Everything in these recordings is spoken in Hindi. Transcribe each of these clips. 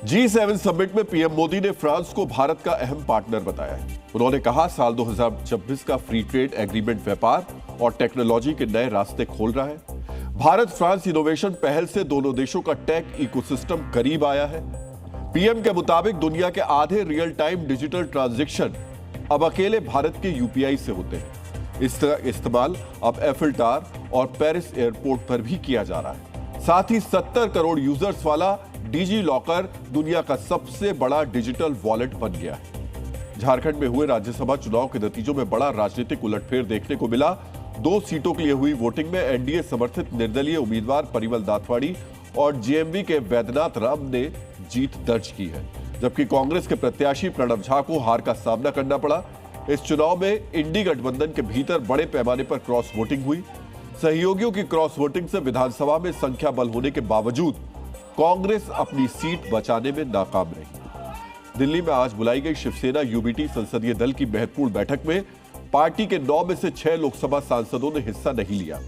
G7 समिट में पीएम मोदी ने फ्रांस को भारत का अहम पार्टनर बताया है। उन्होंने कहा साल 2026 का फ्री ट्रेड एग्रीमेंट व्यापार और टेक्नोलॉजी के नए रास्ते खोल रहा है। भारत फ्रांस इनोवेशन पहल से दोनों देशों का टेक इकोसिस्टम करीब आया है। पीएम के मुताबिक दुनिया के आधे रियल टाइम डिजिटल ट्रांजैक्शन अब अकेले भारत के यूपीआई से होते हैं। इसका इस्तेमाल अब एफिल टावर और पेरिस एयरपोर्ट पर भी किया जा रहा है। साथ ही 70 करोड़ यूजर्स वाला डिजी लॉकर दुनिया का सबसे बड़ा डिजिटल वॉलेट बन गया है। झारखंड में हुए राज्यसभा चुनाव के नतीजों में बड़ा राजनीतिक उलटफेर देखने को मिला। 2 सीटों के लिए हुई वोटिंग में एनडीए समर्थित निर्दलीय उम्मीदवार परिमल दातवाड़ी और जेएमवी के वैद्यनाथ राम ने जीत दर्ज की है, जबकि कांग्रेस के प्रत्याशी प्रणब झा को हार का सामना करना पड़ा। इस चुनाव में इंडी गठबंधन के भीतर बड़े पैमाने पर क्रॉस वोटिंग हुई। सहयोगियों की क्रॉस वोटिंग से विधानसभा में संख्या बल होने के बावजूद कांग्रेस अपनी सीट बचाने में नाकाम रही। दिल्ली में आज बुलाई गई शिवसेना यूबीटी संसदीय दल की महत्वपूर्ण बैठक में पार्टी के 9 में से 6 लोकसभा सांसदों ने हिस्सा नहीं लिया।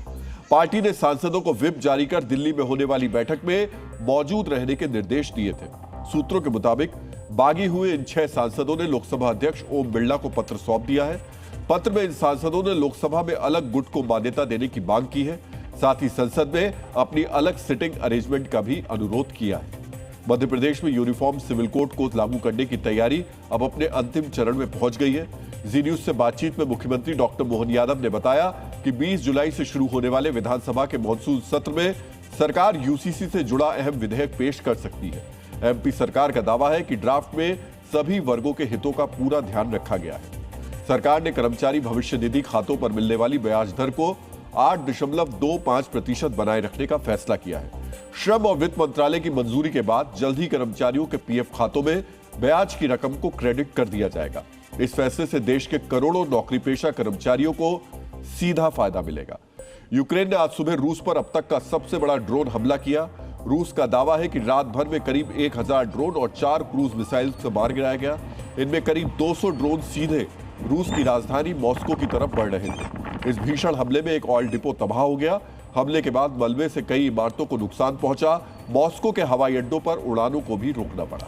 पार्टी ने सांसदों को व्हिप जारी कर दिल्ली में होने वाली बैठक में मौजूद रहने के निर्देश दिए थे। सूत्रों के मुताबिक बागी हुए इन 6 सांसदों ने लोकसभा अध्यक्ष ओम बिरला को पत्र सौंप दिया है। पत्र में इन सांसदों ने लोकसभा में अलग गुट को मान्यता देने की मांग की है। साथ ही संसद में अपनी अलग सिटिंग अरेंजमेंट का भी अनुरोध किया है। मध्य प्रदेश में यूनिफॉर्म सिविल कोड को लागू करने की तैयारी अब अपने अंतिम चरण में पहुंच गई है। जी न्यूज से बातचीत में मुख्यमंत्री डॉक्टर मोहन यादव ने बताया कि 20 जुलाई से शुरू होने वाले विधानसभा के मॉनसून सत्र में सरकार यूसीसी से जुड़ा अहम विधेयक पेश कर सकती है। एमपी सरकार का दावा है कि ड्राफ्ट में सभी वर्गों के हितों का पूरा ध्यान रखा गया है। सरकार ने कर्मचारी भविष्य निधि खातों पर मिलने वाली ब्याज दर को 8.25% बनाए रखने का फैसला किया है। श्रम और वित्त मंत्रालय की मंजूरी के बाद जल्द ही कर्मचारियों के पीएफ खातों में ब्याज की रकम को क्रेडिट कर दिया जाएगा। इस फैसले से देश के करोड़ों नौकरीपेशा कर्मचारियों को सीधा फायदा मिलेगा। यूक्रेन ने आज सुबह रूस पर अब तक का सबसे बड़ा ड्रोन हमला किया। रूस का दावा है कि रात भर में करीब 1000 ड्रोन और 4 क्रूज मिसाइल से मार गिराया गया। इनमें करीब 200 ड्रोन सीधे रूस की राजधानी मॉस्को की तरफ बढ़ रहे थे। इस भीषण हमले में एक ऑयल डिपो तबाह हो गया। हमले के बाद मलबे से कई इमारतों को नुकसान पहुंचा। मॉस्को के हवाई अड्डों पर उड़ानों को भी रोकना पड़ा।